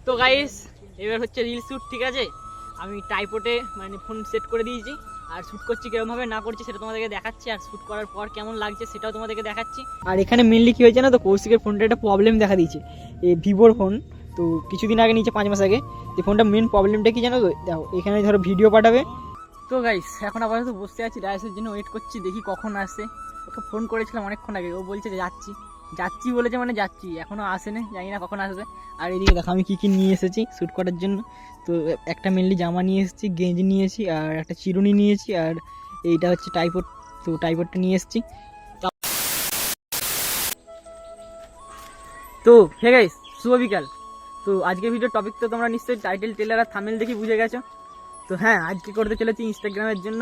তো গাইস এবার হচ্ছে রিল শ্যুট, ঠিক আছে। আমি ট্রাইপডে মানে ফোন সেট করে দিয়েছি আর শ্যুট করছি কিরকমভাবে না করছি সেটা তোমাদেরকে দেখাচ্ছি, আর শ্যুট করার পর কেমন লাগছে সেটাও তোমাদেরকে দেখাচ্ছি। আর এখানে মেনলি কী হয়েছে না, তো কৌশিকের ফোনটা একটা প্রবলেম দেখা দিয়েছে, এই ভিভোর ফোন। তো কিছুদিন আগে নিচে 5 মাস আগে এই ফোনটা মেন প্রবলেমটা কি জানো তো, দেখো এখানে ধরো ভিডিও পাঠাবে। তো গাইস এখন আপাতত বসে আছি, রাইসের জন্য ওয়েট করছি, দেখি কখন আসে। ওকে ফোন করেছিলাম অনেকক্ষণ আগে, ও বলছে যে যাচ্ছি বলেছে, মানে যাচ্ছি, এখনও আসেনি, জানি না কখন আসবে। আর এদিকে দেখো আমি কী নিয়ে এসেছি শ্যুট করার জন্য। তো একটা মেনলি জামা নিয়ে এসেছি, গেঞ্জি নিয়েছি, আর একটা চিরুনি নিয়েছি, আর এইটা হচ্ছে ট্রাইপড। তো ট্রাইপডটা নিয়ে এসেছি। তো হে গাইস, শুভ বিকাল। তো আজকের ভিডিওর টপিক তো তোমরা নিশ্চয়ই টাইটেল টেলার আর থাম্বনেল দেখে বুঝে গেছো। তো হ্যাঁ, আজকে করতে চলেছি ইনস্টাগ্রামের জন্য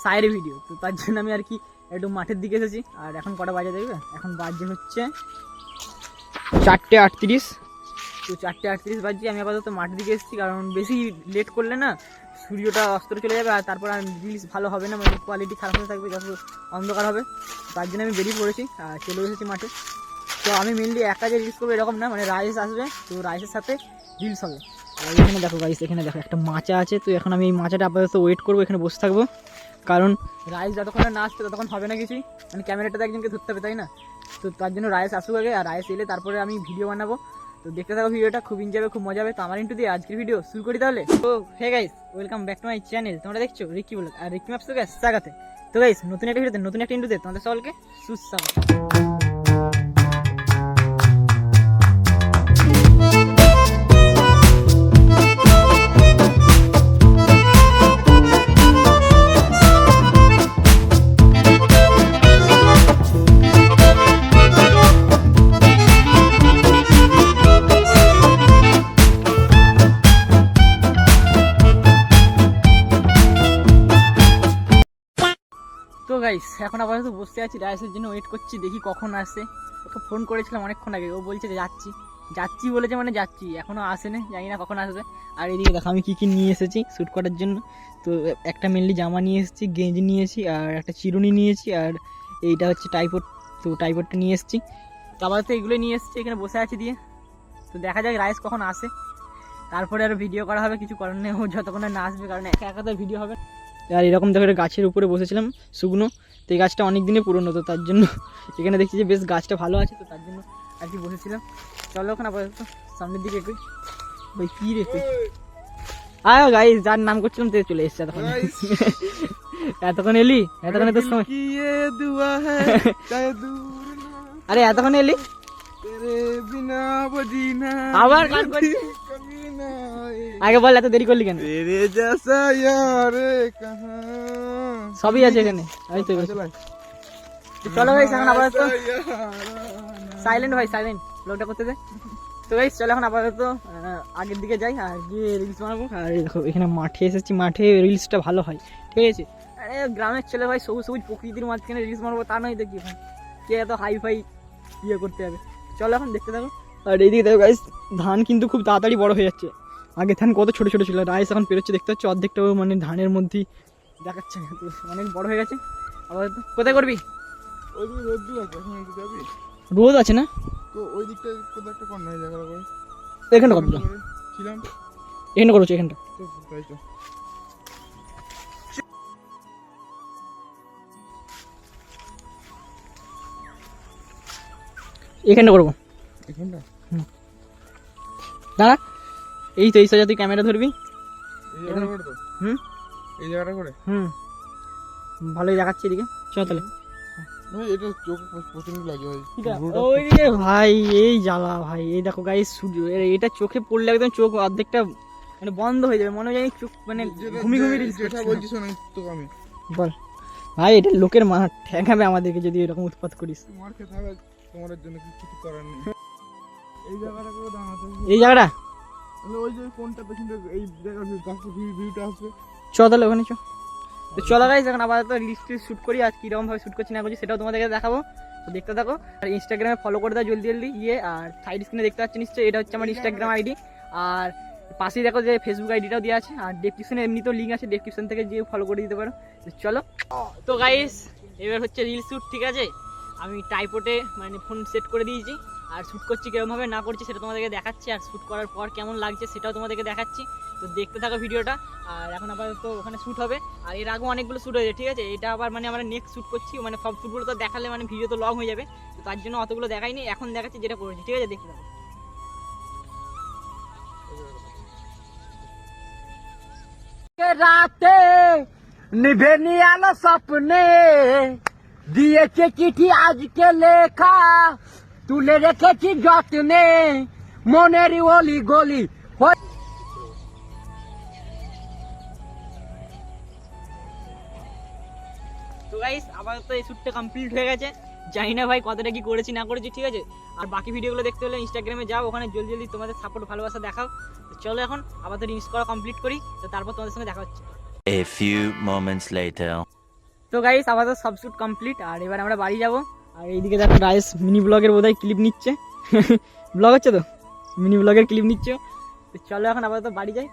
সাইড ভিডিও। তো তার জন্য আমি আর কি একটু মাঠের দিকে এসেছি। আর এখন কটা বাজে দেখবে, এখন বাজে হচ্ছে 4:38। তো 4:38 বাজে, আমি আপাতত মাঠের দিকে এসেছি, কারণ বেশি লেট করলে না সূর্যটা অস্ত চলে যাবে, আর তারপর আর রিলস ভালো হবে না, মানে কোয়ালিটি খারাপ হয়ে থাকবে, যত অন্ধকার হবে। তার জন্য আমি বেরিয়ে পড়েছি আর চলে এসেছি মাঠে। তো আমি মেনলি একা যে রিলস করবো এরকম না, মানে রাইস আসবে, তো রাইসের সাথে রিলস হবে। আর এখানে দেখো গাইস, এখানে দেখো একটা মাচা আছে। তো এখন আমি এই মাচাটা আপাতত ওয়েট করবো, এখানে বসে থাকবো, কারণ রাইস যতক্ষণ না আসছে ততক্ষণ হবে না কিছুই, মানে ক্যামেরাটা তো একজনকে ধরতে হবে, তাই না। তো তার জন্য রাইস আসুক আগে, আর রাইস এলে তারপরে আমি ভিডিও বানাবো। তো দেখতে থাকো ভিডিওটা, খুব এনজয় হবে, খুব মজা হবে। তো আমার ইন্টু দিয়ে আজকের ভিডিও শুরু করি তাহলে। তো hey guys, welcome back to my channel. তোমরা দেখছো রিকি ব্লগ আর রিকি ম্যাপস থেকে স্বাগত। তো গাইস নতুন একটা ভিডিওতে নতুন একটা ইন্টুতে তোমাদের সকলকে সুস্বাগত। তো গাইস এখন আপাতত বসে আছি, রাইসের জন্য ওয়েট করছি, দেখি কখন আসে। ওকে ফোন করেছিলাম অনেকক্ষণ আগে, ও বলছে যে যাচ্ছি বলেছে, মানে যাচ্ছি, এখনও আসেনি, জানি না কখন আসবে। আর এদিকে দেখো আমি কী নিয়ে এসেছি শ্যুট করার জন্য। তো একটা মেনলি জামা নিয়ে এসেছি, গেঞ্জি নিয়েছি, আর একটা চিরুনি নিয়েছি, আর এইটা হচ্ছে ট্রাইপড। তো ট্রাইপডটা নিয়ে এসেছি। তো আপাতত এগুলো নিয়ে এসেছি, এখানে বসে আছি দিয়ে। তো দেখা যাক রাইস কখন আসে, তারপরে আর ভিডিও করা হবে, কিছু করার নেই, ও যতক্ষণ না আসবে, কারণ একা একা তো ভিডিও হবে। আর এরকম দেখো একটা গাছের উপরে বসেছিলাম শুকনো। তো এই গাছটা অনেক দিনে পুরনো, তো তার জন্য এখানে দেখছি যে বেশ গাছটা ভালো আছে, তো তার জন্য আর কি বসেছিলাম। চলো ওখানে আপাতত সামনের দিকে একটু ওই কী রেখে আয় গাইস, যার নাম করছিলাম তো চলে এসছে এতক্ষণ। এতক্ষণ এলি, এতক্ষণে তো সময়। আরে এতক্ষণ এলি আবার গান করছিস, আগে বল এত দেরি করলি কেন? সবই আছে এখানে। চলো ভাই এখন আপাতত সাইলেন্ট ভাই, সাইলেন্ট ব্লগটা করতে দে। তো ভাই চলো এখন আপাতত আগের দিকে যাই আর গিয়ে রিলস বানাবো। আর দেখো এখানে মাঠে এসেছি, মাঠে রিলসটা ভালো হয়, ঠিক আছে। আরে গ্রামের ছেলে ভাই, সবুজ সবুজ প্রকৃতির মাঝখানে রিলস বানাবো, তা নয় দেখি ভাই কে এত হাই ফাই ইয়ে করতে হবে। চলো এখন দেখতে থাকো। আর এইদিকে দেখো গাইস, ধান কিন্তু খুব তাড়াতাড়ি বড় হয়ে যাচ্ছে। আগে ধান কত ছোটো ছোটো ছিল, রাইস এখন পেরোচ্ছে, দেখতে পাচ্ছি অর্ধেকটাও মানে ধানের মধ্যেই দেখাচ্ছে, তো অনেক বড় হয়ে গেছে। আবার কোথায় করবি? রোদ আছে না, তো ওই দিকটা কোথাও একটা কর না, এই জায়গাটা করে এখানটা করবো, ছিলাম এখানটা করছি, এখানটা। তো তাই তো এখানটা করবো, এখানটা। দাঁড়া, এই তো এই সোজা তুই ক্যামেরা ধরবি, এই জায়গাটা করে তো। হুম এই জায়গাটা করে ভালোই দেখাচ্ছে এদিকে। চল তাহলে ভাই, এটা চোখ প্রচন্ড লাগে ভাই। ওই রে ভাই, এই জ্বালা ভাই, এই দেখো গাইস সূর্য, এটা চোখে পড়লে একদম চোখ অর্ধেকটা মানে বন্ধ হয়ে যাবে, মনে হয় চোখ মানে ঘুমি ঘুমি রিলস যেটা বলছিস না তো আমি বল ভাই, এটা লোকের মাঠ ঠেকাবে আমাদেরকে যদি এরকম উৎপাত করিস। মার খেতে হবে, তোমার জন্য কিছু করার নেই। এই জায়গাটা করে দাঁড়াতে এই জায়গাটা তাহলে ওই যে কোনটা পেছনে এই জায়গা গাছের ভিউটা আসবে। চ তাহলে ওখানে চ। তো চলো গাইস এখন আপাতত রিলস শ্যুট করি, আর কীরকম ভাবে শ্যুট করছি না করছি সেটাও তোমাদেরকে দেখাবো। তো দেখতে থাকো, আর ইনস্টাগ্রামে ফলো করে দাও জলদি জলদি গিয়ে। আর সাইড স্ক্রিনে দেখতে পাচ্ছি নিশ্চয়ই, এটা হচ্ছে আমার ইনস্টাগ্রাম আইডি। আর পাশেই দেখো যে ফেসবুক আইডিটাও দেওয়া আছে, আর ডেসক্রিপশনে এমনিতেও লিঙ্ক আছে, ডেসক্রিপশন থেকে গিয়ে ফলো করে দিতে পারো। চলো তো গাইস এবার হচ্ছে রিল শ্যুট, ঠিক আছে। আমি ট্রাইপডে মানে ফোন সেট করে দিয়েছি আর শ্যুট করছি কীরকমভাবে না করছি সেটা তোমাদেরকে দেখাচ্ছি, আর শ্যুট করার পর কেমন লাগছে সেটাও তোমাদেরকে দেখাচ্ছি। তো দেখতে থাকো ভিডিওটা। আর এখন আপাতত ওখানে শ্যুট হবে, আর এর আগেও অনেকগুলো শ্যুট হয়েছে, ঠিক আছে। এটা আবার মানে আমরা নেক্সট শ্যুট করছি, মানে সব শ্যুটগুলো তো দেখালে মানে ভিডিও তো লং হয়ে যাবে, তো তার জন্য অতগুলো দেখাইনি, এখন দেখাচ্ছি যেটা করেছি, ঠিক আছে। দেখতে থাকো। রাতে নিভে নিয়ে আলো স্বপ্নে দিয়েছে চিঠি আজকে লেখা তুলে রেখেছি যত্নে মনের অলি গলি তো গাইস আপাতত এই শ্যুটটা কমপ্লিট হয়ে গেছে, জানি না ভাই কতটা কি করেছি না করেছি, ঠিক আছে। আর বাকি ভিডিওগুলো দেখতে হলে ইনস্টাগ্রামে যাও, ওখানে জলদি জলদি তোমাদের সাপোর্ট ভালোবাসা দেখাও। তো চলো এখন আপাতত রিলস করা কমপ্লিট করি, তো তারপর তোমাদের সঙ্গে দেখা হচ্ছে। A few moments later. তো গাইস আপাতত সব শ্যুট কমপ্লিট, আর এবার আমরা বাড়ি যাব। আর এইদিকে দেখো রাইস মিনি ব্লগের বোধহয় ক্লিপ নিচ্ছে, ব্লগ হচ্ছে তো, মিনি ব্লগের ক্লিপ নিচ্ছে। তো চলো এখন আপাতত বাড়ি যাই।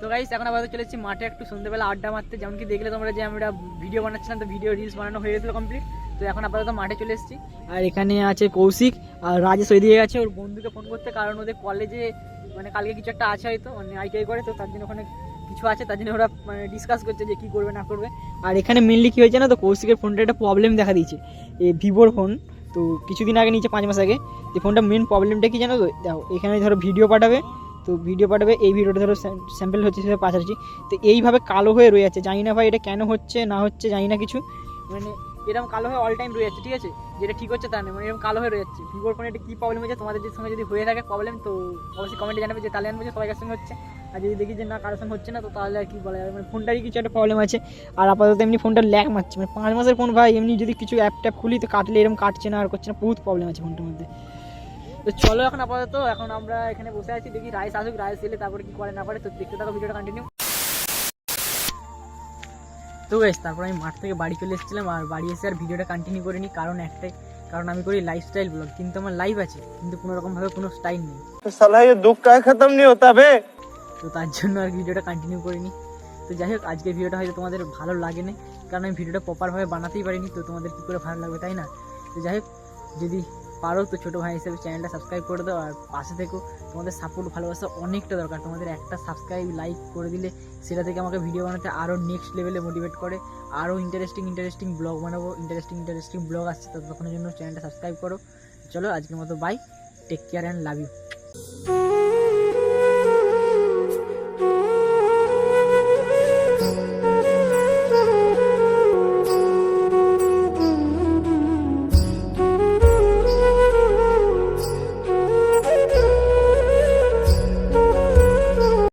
তো গাইস এখন আপাতত চলে এসেছি মাঠে একটু সন্ধ্যেবেলা আড্ডা মারতে, যেমন কি দেখলে তোমরা যে আমরা ভিডিও বানাচ্ছিলাম, তো ভিডিও রিলস বানানো হয়ে গেছিলো কমপ্লিট। তো এখন আপাতত মাঠে চলে এসেছি, আর এখানে আছে কৌশিক আর রাজেশ ওইদিকে গেছে ওর বন্ধুকে ফোন করতে, কারণ ওদের কলেজে মানে কালকে কিছু একটা আছে হয়তো, মানে আইটিআই করে, তো তার জন্য ওখানে কিছু আছে, তার জন্য ওরা মানে ডিসকাস করছে যে কী করবে না করবে। আর এখানে মেনলি কী হয়েছে না, তো কৌশিকের ফোনটা একটা প্রবলেম দেখা দিয়েছে, এই ভিভোর ফোন। তো কিছুদিন আগে নিচে 5 মাস আগে, এই ফোনটা মেন প্রবলেমটা কি জানো তো, দেখো এখানে ধরো ভিডিও পাঠাবে, তো ভিডিও পাঠাবে, এই ভিডিওটা ধরো স্যাম্পল হচ্ছে সেটা পাঠাচ্ছি, তো এইভাবে কালো হয়ে রয়ে যাচ্ছে, জানি না ভাই এটা কেন হচ্ছে না হচ্ছে, জানি না কিছু, মানে এরকম কালো হয়ে অল টাইম রয়ে যাচ্ছে, ঠিক আছে। যেটা ঠিক হচ্ছে তা নেই, মানে এরকম কালো হয়ে রয়ে যাচ্ছে। ভিভোর ফোনে এটা কী প্রবলেম হয়েছে, তোমাদের সঙ্গে যদি হয়ে থাকে প্রবলেম, তো অবশ্যই কমেন্টে জানাবে যে তাহলে আনবো যে সবাইকার সঙ্গে হচ্ছে। আর যদি দেখি যে না কারোর সঙ্গে হচ্ছে না, তো তাহলে আর কি বলা যাবে, মানে ফোনটারই কিছু একটা প্রবলেম আছে। আর আপাতত এমনি ফোনটা ল্যাগ মারছে, মানে 5 মাসের ফোন ভাই, এমনি যদি কিছু অ্যাপ ট্যাপ খুলি তো কাটলে এরকম কাটছে না, আর করছে না, বহুত প্রবলেম আছে ফোনটার মধ্যে। তো চলো এখন আপাতত এখন আমরা এখানে বসে আছি, দেখি রাইস আসুক, রাইস এলে তারপরে কি করে না করে, তো দেখতে থাকো ভিডিওটা কন্টিনিউ। তো গাইস তারপর আমি মাঠ থেকে বাড়ি চলে এসেছিলাম, আর বাড়ি এসে আর ভিডিওটা কন্টিনিউ করিনি, কারণ একটাই কারণ আমি করি লাইফস্টাইল ব্লগ, কিন্তু আমার লাইভ আছে কিন্তু কোনো রকমভাবে কোনো স্টাইল নেই, तो साला ये दुख का खत्म नहीं होता बे। তো তার জন্য আর ভিডিওটা কন্টিনিউ করিনি। তো যাই হোক আজকের ভিডিওটা হয়তো তোমাদের ভালো লাগে না, কারণ আমি ভিডিওটা প্রপারভাবে বানাতেই পারিনি, তো তোমাদের কী করে ভালো লাগবে তাই না। তো যাই হোক যদি পারো তো ছোটো ভাই হিসেবে চ্যানেলটা সাবস্ক্রাইব করে দাও, আর পাশে থেকো, তোমাদের সাপোর্ট ভালোবাসা অনেকটা দরকার, তোমাদের একটা সাবস্ক্রাইব লাইক করে দিলে সেটা থেকে আমাকে ভিডিও বানাতে আরও নেক্সট লেভেলে মোটিভেট করে, আরও ইন্টারেস্টিং ব্লগ বানাবো, ইন্টারেস্টিং ব্লগ আসছে, ততক্ষণের জন্য চ্যানেলটা সাবস্ক্রাইব করো। চলো আজকের মতো bye, take care and love you.